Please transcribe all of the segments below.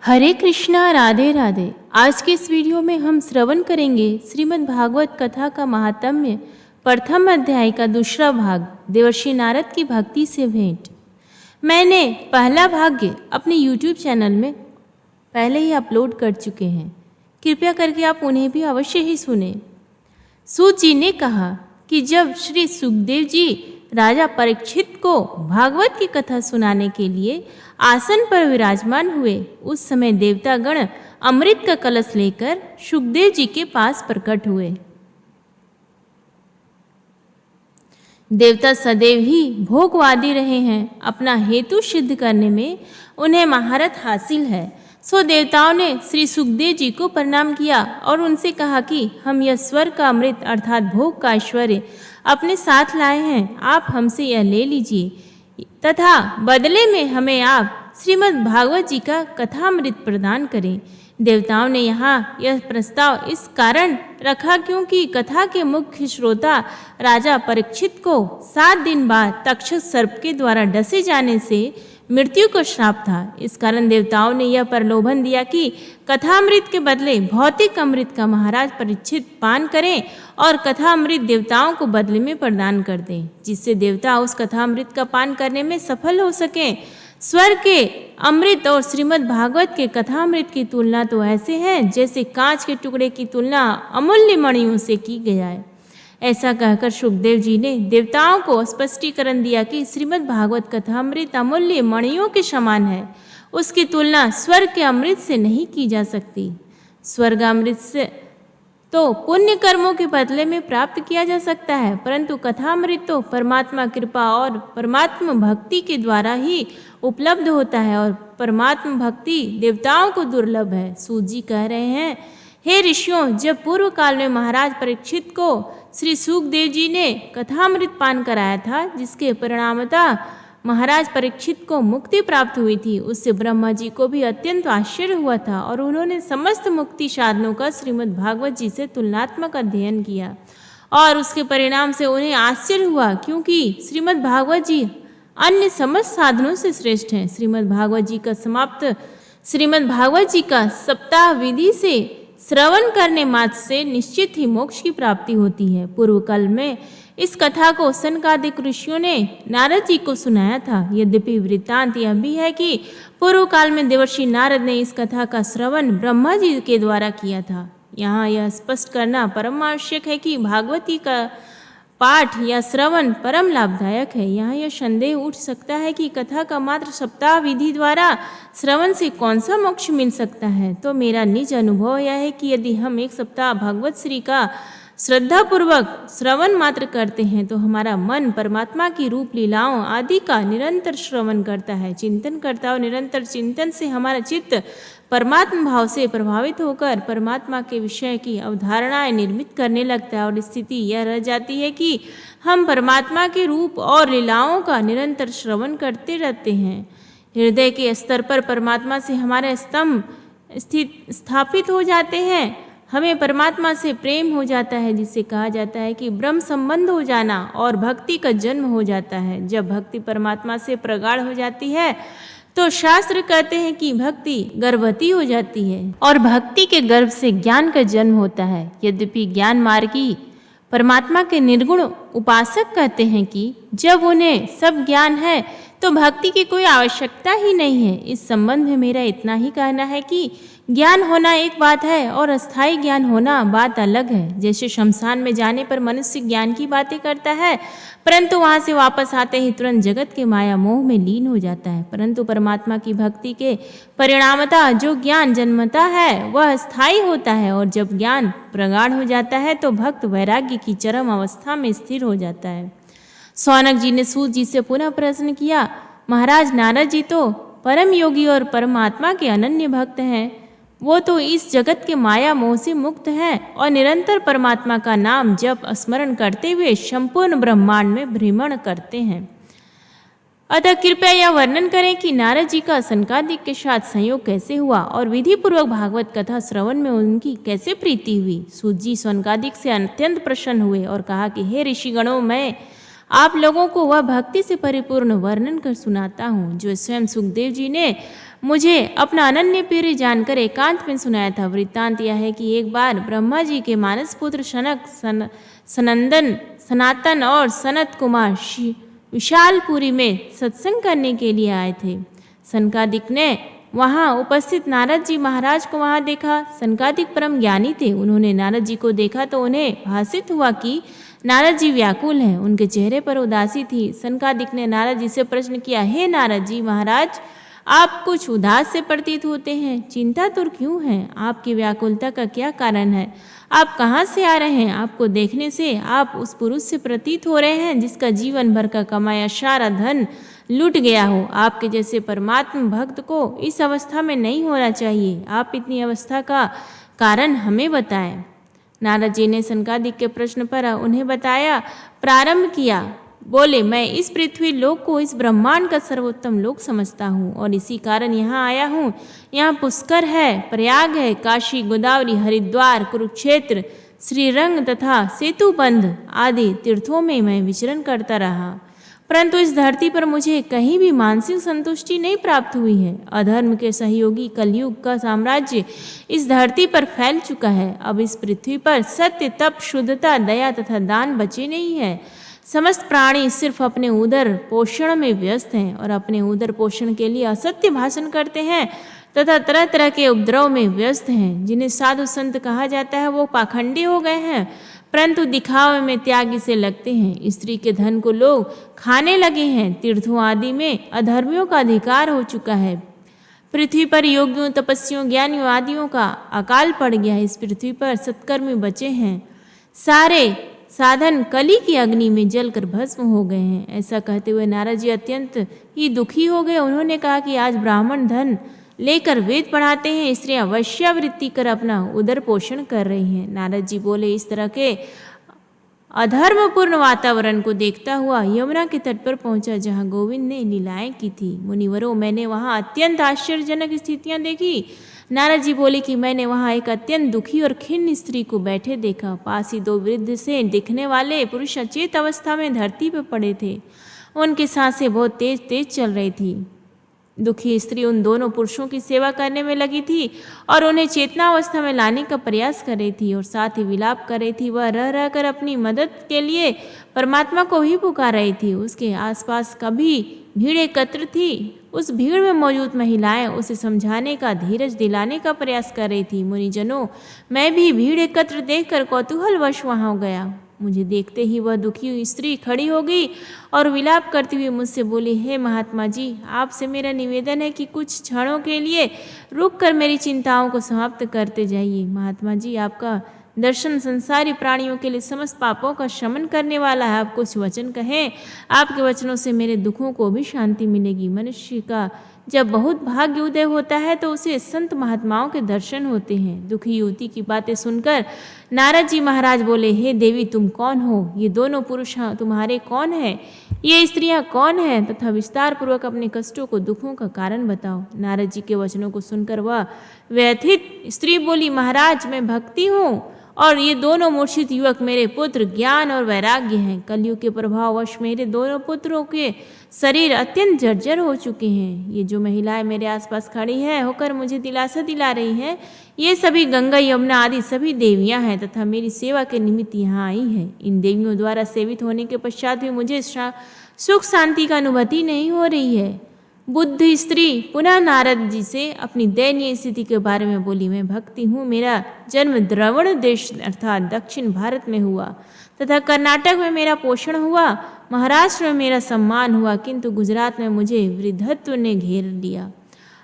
हरे कृष्णा, राधे राधे। आज के इस वीडियो में हम श्रवण करेंगे श्रीमद् भागवत कथा का महात्म्य प्रथम अध्याय का दूसरा भाग, देवर्षि नारद की भक्ति से भेंट। मैंने पहला भाग अपने YouTube चैनल में पहले ही अपलोड कर चुके हैं, कृपया करके आप उन्हें भी अवश्य ही सुने। सूत जी ने कहा कि जब श्री सुखदेव जी राजा परीक्षित को भागवत की कथा सुनाने के लिए आसन पर विराजमान हुए, उस समय देवतागण अमृत का कलश लेकर सुखदेव जी के पास प्रकट हुए। देवता सदैव ही भोगवादी रहे हैं, अपना हेतु सिद्ध करने में उन्हें महारत हासिल है। सो देवताओं ने श्री सुखदेव जी को प्रणाम किया और उनसे कहा कि हम यह स्वर्ग का अमृत अर्थात भोग का ऐश्वर्य अपने साथ लाए हैं, आप हमसे यह ले लीजिए तथा बदले में हमें आप श्रीमद् भागवत जी का कथामृत प्रदान करें। देवताओं ने यहाँ यह प्रस्ताव इस कारण रखा क्योंकि कथा के मुख्य श्रोता राजा परीक्षित को 7 दिन बाद तक्षक सर्प के द्वारा डसे जाने से मृत्यु का श्राप था। इस कारण देवताओं ने यह प्रलोभन दिया कि कथामृत के बदले भौतिक अमृत का महाराज परीक्षित पान करें और कथामृत देवताओं को बदले में प्रदान कर दें, जिससे देवता उस कथामृत का पान करने में सफल हो सकें। स्वर्ग के अमृत और श्रीमद् भागवत के कथामृत की तुलना तो ऐसे हैं जैसे कांच के टुकड़े की तुलना अमूल्य मणियों से की गया है। ऐसा कहकर सुखदेव जी ने देवताओं को स्पष्टीकरण दिया कि श्रीमद् भागवत कथामृत अमूल्य मणियों के समान है, उसकी तुलना स्वर्ग के अमृत से नहीं की जा सकती। स्वर्ग अमृत से तो पुण्य कर्मों के बदले में प्राप्त किया जा सकता है, परंतु कथामृत तो परमात्मा कृपा और परमात्मा भक्ति के द्वारा ही उपलब्ध होता है और परमात्मा भक्ति देवताओं को दुर्लभ है। सूत जी कह रहे हैं, हे ऋषियों, जब पूर्व काल में महाराज परीक्षित को श्री सुखदेव जी ने कथामृत पान कराया था, जिसके परिणामतः महाराज परीक्षित को मुक्ति प्राप्त हुई थी, उससे ब्रह्मा जी को भी अत्यंत आश्चर्य हुआ था और उन्होंने समस्त मुक्ति साधनों का श्रीमद् भागवत जी से तुलनात्मक अध्ययन किया और उसके परिणाम से उन्हें आश्चर्य हुआ क्योंकि श्रीमद् भागवत जी अन्य समस्त साधनों से श्रेष्ठ हैं। श्रीमद् भागवत जी का सप्ताह विधि से श्रवण करने मात्र से निश्चित ही मोक्ष की प्राप्ति होती है। पूर्व काल में इस कथा को सनकादिक ऋषियों ने नारद जी को सुनाया था। यद्यपि वृत्तांत यह भी है कि पूर्व काल में देवर्षि नारद ने इस कथा का श्रवण ब्रह्मा जी के द्वारा किया था। यहाँ यह स्पष्ट करना परम आवश्यक है कि भागवती का पाठ या श्रवण परम लाभदायक है। यहाँ यह संदेह उठ सकता है कि कथा का मात्र सप्ताह विधि द्वारा श्रवण से कौन सा मोक्ष मिल सकता है। तो मेरा निज अनुभव यह है कि यदि हम 1 सप्ताह भगवत श्री का श्रद्धा पूर्वक श्रवण मात्र करते हैं तो हमारा मन परमात्मा की रूप लीलाओं आदि का निरंतर श्रवण करता है, चिंतन करता है और निरंतर चिंतन से हमारा चित्त परमात्मा भाव से प्रभावित होकर परमात्मा के विषय की अवधारणाएं निर्मित करने लगता है और स्थिति यह रह जाती है कि हम परमात्मा के रूप और लीलाओं का निरंतर श्रवण करते रहते हैं। हृदय के स्तर पर परमात्मा से हमारे स्तंभ स्थापित हो जाते हैं, हमें परमात्मा से प्रेम हो जाता है, जिसे कहा जाता है कि ब्रह्म संबंध हो जाना और भक्ति का जन्म हो जाता है। जब भक्ति परमात्मा से प्रगाढ़ हो जाती है तो शास्त्र कहते हैं कि भक्ति गर्भवती हो जाती है और भक्ति के गर्भ से ज्ञान का जन्म होता है। यद्यपि ज्ञान मार्गी परमात्मा के निर्गुण उपासक कहते हैं कि जब उन्हें सब ज्ञान है तो भक्ति की कोई आवश्यकता ही नहीं है। इस संबंध में मेरा इतना ही कहना है कि ज्ञान होना एक बात है और अस्थायी ज्ञान होना बात अलग है। जैसे शमशान में जाने पर मनुष्य ज्ञान की बातें करता है, परंतु वहां से वापस आते ही तुरंत जगत के माया मोह में लीन हो जाता है, परंतु परमात्मा की भक्ति के परिणामतः जो ज्ञान जन्मता है वह स्थायी होता है और जब ज्ञान प्रगाढ़ हो जाता है तो भक्त वैराग्य की चरम अवस्था में स्थिर हो जाता है। सौनक जी ने सूत जी से पुनः प्रश्न किया, महाराज नारद जी तो परम योगी और परमात्मा के अनन्य भक्त हैं, वो तो इस जगत के माया मोह से मुक्त हैं और निरंतर परमात्मा का नाम जप स्मरण करते हुए संपूर्ण ब्रह्मांड में भ्रमण करते हैं। अतः कृपया यह वर्णन करें कि नारद जी का सनकादिक के साथ संयोग कैसे हुआ और विधि पूर्वक भागवत कथा श्रवण में उनकी कैसे प्रीति हुई। सूत जी सनकादिक से अत्यंत प्रसन्न हुए और कहा कि हे ऋषिगणों, मैं आप लोगों को वह भक्ति से परिपूर्ण वर्णन कर सुनाता हूँ जो स्वयं सुखदेव जी ने मुझे अपना अनन्य प्रिय जानकर एकांत में सुनाया था। वृत्तांत यह है कि एक बार ब्रह्मा जी के मानस पुत्र सनक, सनंदन, सनातन और सनत कुमार विशालपुरी में सत्संग करने के लिए आए थे। सनकादिक ने वहां उपस्थित नारद जी महाराज को वहां देखा। सनकादिक परम ज्ञानी थे। उन्होंने नारद जी को देखा तो उन्हें भासित हुआ कि नारद जी व्याकुल हैं। उनके चेहरे पर उदासी थी। सनकादिक ने नारद जी से प्रश्न किया, हे नारद जी महाराज, आप कुछ उदास से प्रतीत होते हैं, चिंतातुर क्यों हैं? आपकी व्याकुलता का क्या कारण है? आप कहाँ से आ रहे हैं? आपको देखने से आप उस पुरुष से प्रतीत हो रहे हैं जिसका जीवन भर का कमाया सारा धन लूट गया हो। आपके जैसे परमात्मा भक्त को इस अवस्था में नहीं होना चाहिए। आप इतनी अवस्था का कारण हमें बताएं। नारद जी ने सनकादिक के प्रश्न पर उन्हें बताया, प्रारंभ किया। बोले, मैं इस पृथ्वी लोक को इस ब्रह्मांड का सर्वोत्तम लोक समझता हूँ और इसी कारण यहाँ आया हूँ। यहाँ पुष्कर है, प्रयाग है, काशी, गोदावरी, हरिद्वार, कुरुक्षेत्र, श्रीरंग तथा सेतुबंध आदि तीर्थों में मैं विचरण करता रहा, परंतु इस धरती पर मुझे कहीं भी मानसिक संतुष्टि नहीं प्राप्त हुई है। अधर्म के सहयोगी कलयुग का साम्राज्य इस धरती पर फैल चुका है। अब इस पृथ्वी पर सत्य, तप, शुद्धता, दया तथा दान बचे नहीं है। समस्त प्राणी सिर्फ अपने उदर पोषण में व्यस्त हैं और अपने उदर पोषण के लिए असत्य भाषण करते हैं तथा तरह तरह के उपद्रव में व्यस्त हैं। जिन्हें साधु संत कहा जाता है वो पाखंडी हो गए हैं, परंतु दिखावे में त्यागी से लगते हैं। स्त्री के धन को लोग खाने लगे हैं। तीर्थों आदि में अधर्मियों का अधिकार हो चुका है। पृथ्वी पर योगियों, तपस्वियों, ज्ञानियों आदियों का अकाल पड़ गया है। इस पृथ्वी पर सत्कर्मी बचे हैं। सारे साधन कली की अग्नि में जलकर भस्म हो गए हैं। ऐसा कहते हुए नारद जी अत्यंत ही दुखी हो गए। उन्होंने कहा कि आज ब्राह्मण धन लेकर वेद पढ़ाते हैं, स्त्रियां वैश्यावृत्ति कर अपना उदर पोषण कर रही हैं। नारद जी बोले, इस तरह के अधर्मपूर्ण वातावरण को देखता हुआ यमुना के तट पर पहुंचा जहां गोविंद ने लीलाएं की थी। मुनिवरों, मैंने वहां अत्यंत आश्चर्यजनक स्थितियां देखी। नारद जी बोले कि मैंने वहां एक अत्यंत दुखी और खिन्न स्त्री को बैठे देखा। पास ही दो वृद्ध से दिखने वाले पुरुष अचेत अवस्था में धरती पर पड़े थे। उनकी सांसें बहुत तेज तेज चल रही थी। दुखी स्त्री उन दोनों पुरुषों की सेवा करने में लगी थी और उन्हें चेतनावस्था में लाने का प्रयास कर रही थी और साथ ही विलाप कर रही थी। वह रह रह कर अपनी मदद के लिए परमात्मा को ही पुकार रही थी। उसके आसपास कभी भीड़ एकत्र थी। उस भीड़ में मौजूद महिलाएं उसे समझाने का, धीरज दिलाने का प्रयास कर रही थी। मुनिजनों, मैं भी भीड़ एकत्र देखकर कौतूहलवश वहां गया। मुझे देखते ही वह दुखी स्त्री खड़ी हो गई और विलाप करती हुई मुझसे बोली, हे महात्मा जी, आपसे मेरा निवेदन है कि कुछ क्षणों के लिए रुककर मेरी चिंताओं को समाप्त करते जाइए। महात्मा जी, आपका दर्शन संसारी प्राणियों के लिए समस्त पापों का शमन करने वाला है। आप कुछ वचन कहें, आपके वचनों से मेरे दुखों को भी शांति मिलेगी। मनुष्य का जब बहुत भाग्य उदय होता है तो उसे संत महात्माओं के दर्शन होते हैं। दुखी युवती की बातें सुनकर नारद जी महाराज बोले, हे देवी, तुम कौन हो? ये दोनों पुरुष तुम्हारे कौन है? ये स्त्रियां कौन है? तथा विस्तार पूर्वक अपने कष्टों को, दुखों का कारण बताओ। नारद जी के वचनों को सुनकर वह व्यथित स्त्री बोली, महाराज, मैं भक्ति हूँ और ये दोनों मूर्छित युवक मेरे पुत्र ज्ञान और वैराग्य हैं। कलयुग के प्रभाववश मेरे दोनों पुत्रों के शरीर अत्यंत जर्जर हो चुके हैं। ये जो महिलाएं मेरे आसपास खड़ी हैं होकर मुझे दिलासा दिला रही हैं, ये सभी गंगा, यमुना आदि सभी देवियां हैं तथा मेरी सेवा के निमित्त यहाँ आई हैं। इन देवियों द्वारा सेवित होने के पश्चात भी मुझे सुख शांति का अनुभूति नहीं हो रही है। बुद्ध स्त्री पुनः नारद जी से अपनी दयनीय स्थिति के बारे में बोली, मैं भक्ति हूँ। मेरा जन्म द्रविड़ देश अर्थात दक्षिण भारत में हुआ तथा कर्नाटक में मेरा पोषण हुआ, महाराष्ट्र में मेरा सम्मान हुआ, किंतु गुजरात में मुझे वृद्धत्व ने घेर लिया।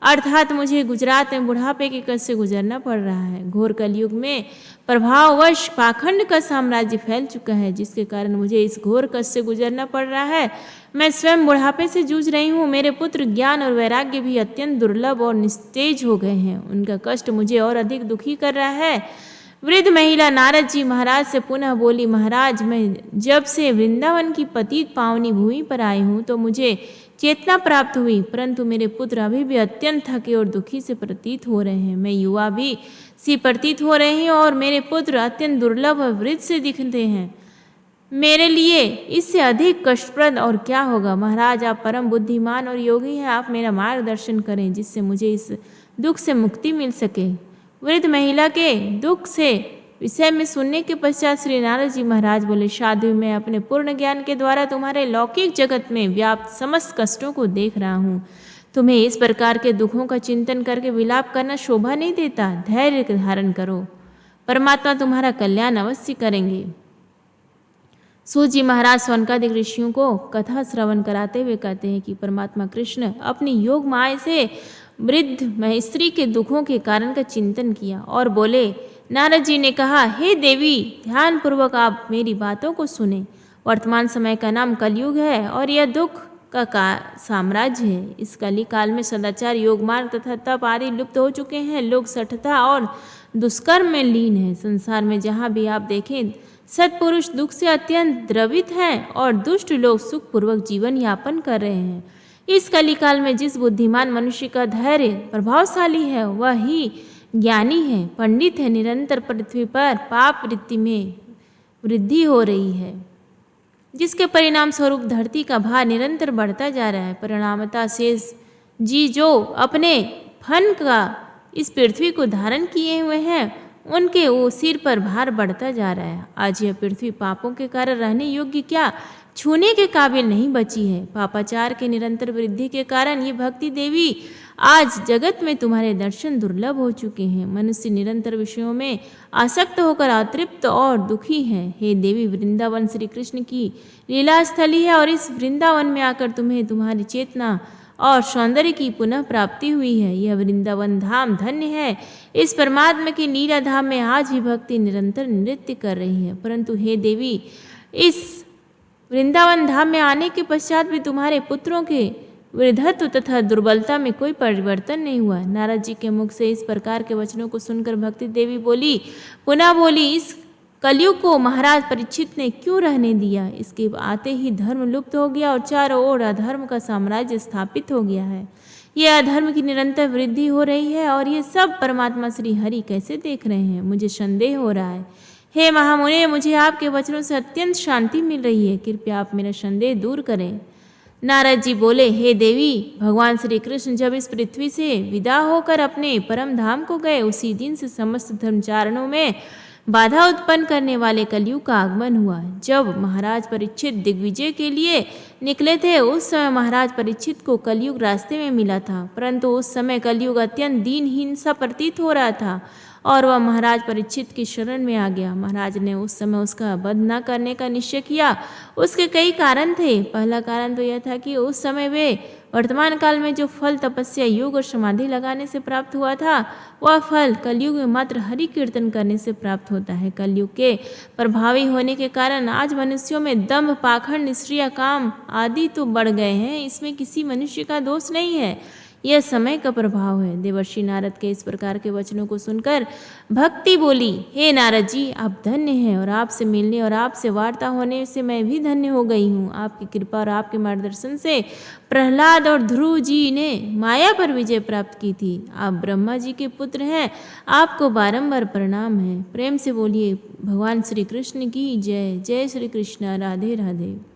अर्थात मुझे गुजरात में बुढ़ापे के कष्ट से गुजरना पड़ रहा है। घोर कलयुग में प्रभाववश पाखंड का साम्राज्य फैल चुका है, जिसके कारण मुझे इस घोर कष्ट से गुजरना पड़ रहा है। मैं स्वयं बुढ़ापे से जूझ रही हूँ। मेरे पुत्र ज्ञान और वैराग्य भी अत्यंत दुर्लभ और निस्तेज हो गए हैं। उनका कष्ट मुझे और अधिक दुखी कर रहा है। वृद्ध महिला नारद जी महाराज से पुनः बोली, महाराज, मैं जब से वृंदावन की पतित पावनी भूमि पर आई हूँ तो मुझे चेतना प्राप्त हुई, परंतु मेरे पुत्र अभी भी अत्यंत थके और दुखी से प्रतीत हो रहे हैं। मैं युवा भी सी प्रतीत हो रही हूँ और मेरे पुत्र अत्यंत दुर्लभ और वृद्ध से दिखते हैं। मेरे लिए इससे अधिक कष्टप्रद और क्या होगा। महाराज, आप परम बुद्धिमान और योगी हैं, आप मेरा मार्गदर्शन करें जिससे मुझे इस दुख से मुक्ति मिल सके। वृद्ध महिला के दुख से विषय में सुनने के पश्चात श्री नारद जी महाराज बोले, साधु, मैं अपने पूर्ण ज्ञान के द्वारा तुम्हारे लौकिक जगत में व्याप्त समस्त कष्टों को देख रहा हूँ। तुम्हें इस प्रकार के दुखों का चिंतन करके विलाप करना शोभा नहीं देता। धैर्य धारण करो, परमात्मा तुम्हारा कल्याण अवश्य करेंगे। सूत जी महाराज सौनकादिक ऋषियों को कथा श्रवण कराते हुए कहते हैं कि परमात्मा कृष्ण अपनी योग माया से वृद्ध महेश्वरी के दुखों के कारण का चिंतन किया और बोले, नारद जी ने कहा, हे देवी, ध्यान पूर्वक आप मेरी बातों को सुने। वर्तमान समय का नाम कलयुग है और यह दुख का साम्राज्य है। इस कली काल में सदाचार, योग मार्ग तथा तप आदि लुप्त हो चुके हैं। लोग सठता और दुष्कर्म में लीन हैं। संसार में जहाँ भी आप देखें, सत्पुरुष दुख से अत्यंत द्रवित हैं और दुष्ट लोग सुखपूर्वक जीवन यापन कर रहे हैं। इस कलिकाल में जिस बुद्धिमान मनुष्य का धैर्य प्रभावशाली है, वह ही ज्ञानी है, पंडित है। निरंतर पृथ्वी पर पाप वृत्ति में वृद्धि हो रही है, जिसके परिणाम स्वरूप धरती का भार निरंतर बढ़ता जा रहा है। परिणामतः शेष जी जो अपने फन का इस पृथ्वी को धारण किए हुए हैं, उनके वो सिर पर भार बढ़ता जा रहा है। आज यह पृथ्वी पापों के कारण रहने योग्य क्या छूने के काबिल नहीं बची है। पापाचार के निरंतर वृद्धि के कारण ये भक्ति देवी आज जगत में तुम्हारे दर्शन दुर्लभ हो चुके हैं। मनुष्य निरंतर विषयों में आसक्त होकर अतृप्त और दुखी है। हे देवी, वृंदावन श्री कृष्ण की लीला स्थली है और इस वृंदावन में आकर तुम्हें तुम्हारी चेतना और सौंदर्य की पुनः प्राप्ति हुई है। यह वृंदावन धाम धन्य है। इस परमात्मा की लीला धाम में आज भी भक्ति निरंतर नृत्य कर रही है। परंतु हे देवी, इस वृंदावन धाम में आने के पश्चात भी तुम्हारे पुत्रों के वृद्धत्व तथा दुर्बलता में कोई परिवर्तन नहीं हुआ। नारद जी के मुख से इस प्रकार के वचनों को सुनकर भक्ति देवी पुनः बोली, इस कलयुग को महाराज परीक्षित ने क्यों रहने दिया? इसके आते ही धर्म लुप्त हो गया और चारों ओर अधर्म का साम्राज्य स्थापित हो गया है। यह अधर्म की निरंतर वृद्धि हो रही है और ये सब परमात्मा श्री हरि कैसे देख रहे हैं? मुझे संदेह हो रहा है। हे महामुने, मुझे आपके वचनों से अत्यंत शांति मिल रही है। कृपया आप मेरा संदेह दूर करें। नारद जी बोले, हे देवी, भगवान श्री कृष्ण जब इस पृथ्वी से विदा होकर अपने परम धाम को गए, उसी दिन से समस्त धर्मचारणों में बाधा उत्पन्न करने वाले कलयुग का आगमन हुआ। जब महाराज परीक्षित दिग्विजय के लिए निकले थे, उस समय महाराज परीक्षित को कलयुग रास्ते में मिला था, परंतु उस समय कलयुग अत्यंत दीनहीन सा प्रतीत हो रहा था और वह महाराज परीक्षित की शरण में आ गया। महाराज ने उस समय उसका वध न करने का निश्चय किया। उसके कई कारण थे। पहला कारण तो यह था कि उस समय वे वर्तमान काल में जो फल तपस्या, योग और समाधि लगाने से प्राप्त हुआ था, वह फल कलयुग में मात्र हरि कीर्तन करने से प्राप्त होता है। कलयुग के प्रभावी होने के कारण आज मनुष्यों में दंभ, पाखंड, निष्क्रिय काम आदि तो बढ़ गए हैं। इसमें किसी मनुष्य का दोष नहीं है, यह समय का प्रभाव है। देवर्षि नारद के इस प्रकार के वचनों को सुनकर भक्ति बोली, हे नारद जी, आप धन्य हैं और आपसे मिलने और आपसे वार्ता होने से मैं भी धन्य हो गई हूँ। आपकी कृपा और आपके मार्गदर्शन से प्रहलाद और ध्रुव जी ने माया पर विजय प्राप्त की थी। आप ब्रह्मा जी के पुत्र हैं, आपको बारंबार प्रणाम है। प्रेम से बोलिए, भगवान श्री कृष्ण की जय। जय श्री कृष्ण। राधे राधे।